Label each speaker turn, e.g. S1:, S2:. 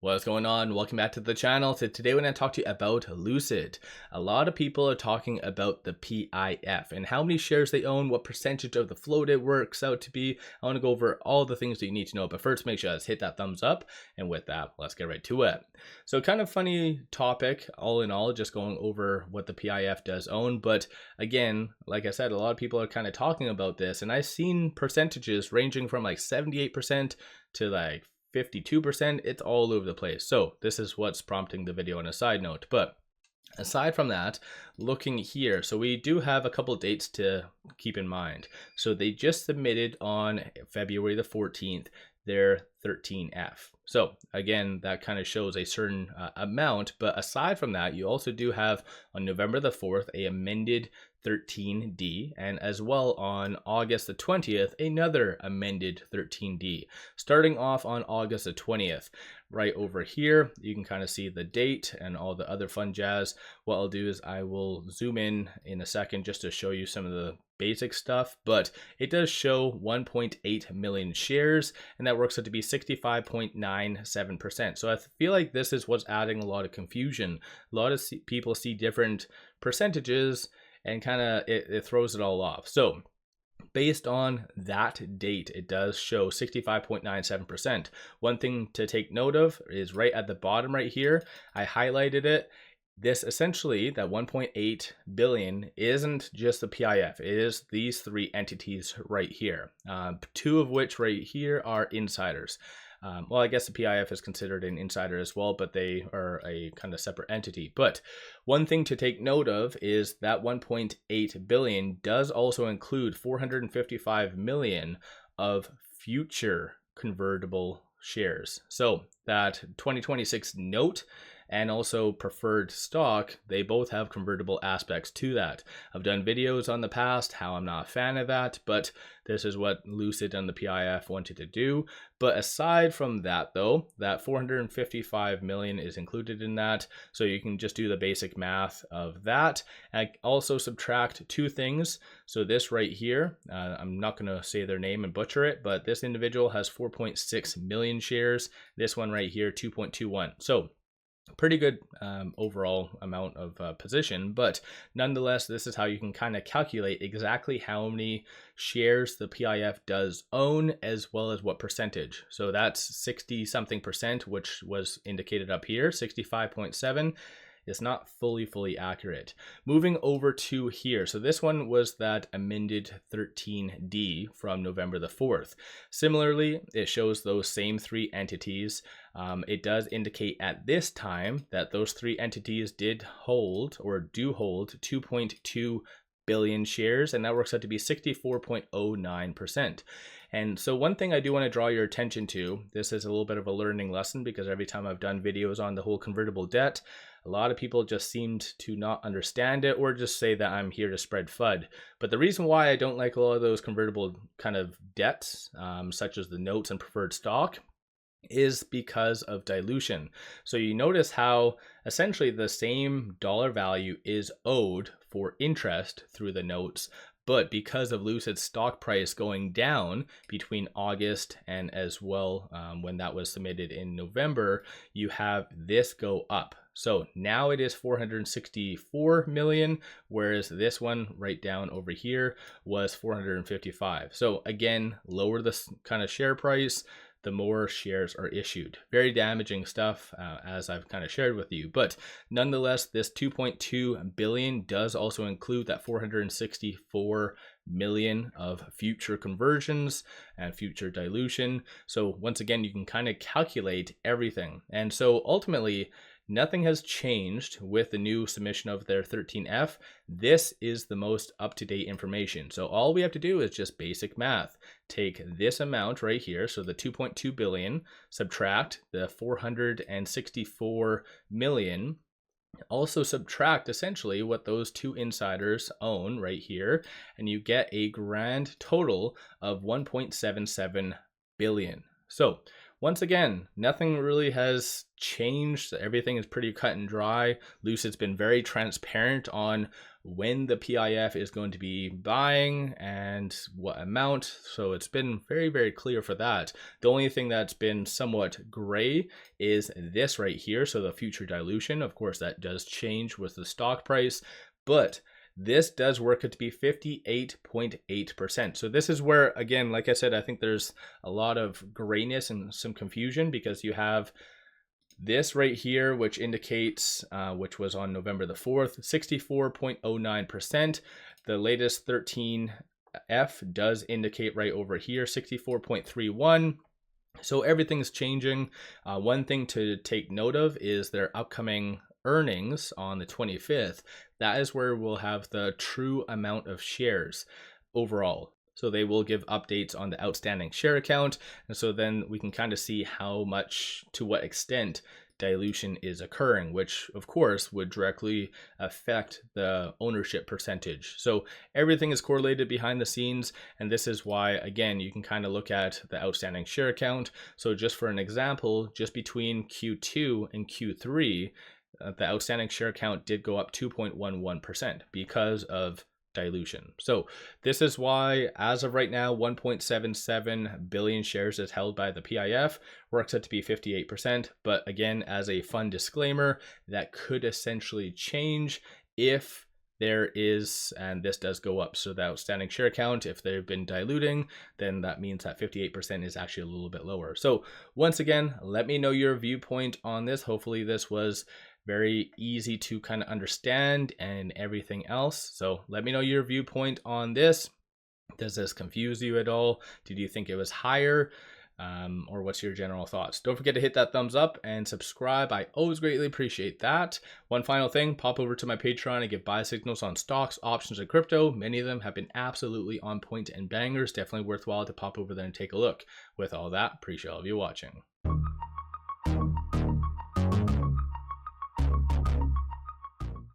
S1: What's going on? Welcome back to the channel. So today we're going to talk to you about Lucid. A lot of people are talking about the PIF and how many shares they own, what percentage of the float it works out to be. I want to go over all the things that you need to know, but first make sure to hit that thumbs up. And with that, let's get right to it. So kind of funny topic, all in all, just going over what the PIF does own. But again, like I said, a lot of people are kind of talking about this, and I've seen percentages ranging from like 78% to like 52%. It's all over the place. So this is what's prompting the video on a side note. But aside from that, looking here, so we do have a couple dates to keep in mind. So they just submitted on February the 14th their 13F. So again, that kind of shows a certain amount, but aside from that, you also do have on November the 4th a amended 13D, and as well on August the 20th another amended 13D. Starting off on August the 20th, right over here you can kind of see the date and all the other fun jazz. What I'll do is I will zoom in a second just to show you some of the basic stuff, but it does show 1.8 million shares, and that works out to be 65.97%. So I feel like this is what's adding a lot of confusion. A lot of people see different percentages and kind of it throws it all off. So based on that date, it does show 65.97%. One thing to take note of is right at the bottom right here, I highlighted it. This essentially, that 1.8 billion isn't just the PIF, it is these three entities right here. Two of which right here are insiders. Well, I guess the PIF is considered an insider as well, but they are a kind of separate entity. But one thing to take note of is that 1.8 billion does also include 455 million of future convertible shares. So that 2026 note and also preferred stock, they both have convertible aspects to that. I've done videos on the past how I'm not a fan of that, but this is what Lucid and the PIF wanted to do. But aside from that though, that 455 million is included in that. So you can just do the basic math of that. And also subtract two things. So this right here, I'm not going to say their name and butcher it, but this individual has 4.6 million shares. This one right here, 2.21. So pretty good overall amount of position, but nonetheless, this is how you can kind of calculate exactly how many shares the PIF does own, as well as what percentage. So that's 60 something percent, which was indicated up here, 65.7. It's not fully accurate. Moving over to here, so this one was that amended 13D from November the 4th. Similarly, it shows those same three entities. It does indicate at this time that those three entities did hold or do hold 2.2 billion shares, and that works out to be 64.09%. And so one thing I do want to draw your attention to, this is a little bit of a learning lesson, because every time I've done videos on the whole convertible debt, a lot of people just seemed to not understand it, or just say that I'm here to spread FUD. But the reason why I don't like a lot of those convertible kind of debts, such as the notes and preferred stock, is because of dilution. So you notice how essentially the same dollar value is owed for interest through the notes, but because of Lucid's stock price going down between August and as well when that was submitted in November, you have this go up. So now it is 464 million, whereas this one right down over here was 455. So again, lower the kind of share price, the more shares are issued. Very damaging stuff, as I've kind of shared with you. But nonetheless, this 2.2 billion does also include that 464 million of future conversions and future dilution. So once again, you can kind of calculate everything. And so ultimately, nothing has changed with the new submission of their 13F. This is the most up-to-date information. So all we have to do is just basic math. Take this amount right here, so the 2.2 billion, subtract the 464 million, also subtract essentially what those two insiders own right here, and you get a grand total of 1.77 billion. So once again, nothing really has changed. Everything is pretty cut and dry. Lucid's been very transparent on when the PIF is going to be buying and what amount. So it's been very, very clear for that. The only thing that's been somewhat gray is this right here. So the future dilution, of course, that does change with the stock price, but this does work out to be 58.8%. So this is where, again, like I said, I think there's a lot of grayness and some confusion, because you have this right here, which indicates, which was on November the 4th, 64.09%. The latest 13F does indicate right over here, 64.31. So everything's changing. One thing to take note of is their upcoming earnings on the 25th. That is where we'll have the true amount of shares overall. So they will give updates on the outstanding share account. And so then we can kind of see how much, to what extent dilution is occurring, which of course would directly affect the ownership percentage. So everything is correlated behind the scenes. And this is why, again, you can kind of look at the outstanding share account. So just for an example, just between Q2 and Q3, the outstanding share count did go up 2.11% because of dilution. So this is why, as of right now, 1.77 billion shares is held by the PIF, works out to be 58%. But again, as a fun disclaimer, that could essentially change if there is, and this does go up. So the outstanding share count, if they've been diluting, then that means that 58% is actually a little bit lower. So once again, let me know your viewpoint on this. Hopefully this was very easy to kind of understand and everything else. So let me know your viewpoint on this. Does this confuse you at all? Did you think it was higher? Or what's your general thoughts? Don't forget to hit that thumbs up and subscribe. I always greatly appreciate that. One final thing, pop over to my Patreon and get buy signals on stocks, options, and crypto. Many of them have been absolutely on point and bangers. Definitely worthwhile to pop over there and take a look. With all that, appreciate all of you watching.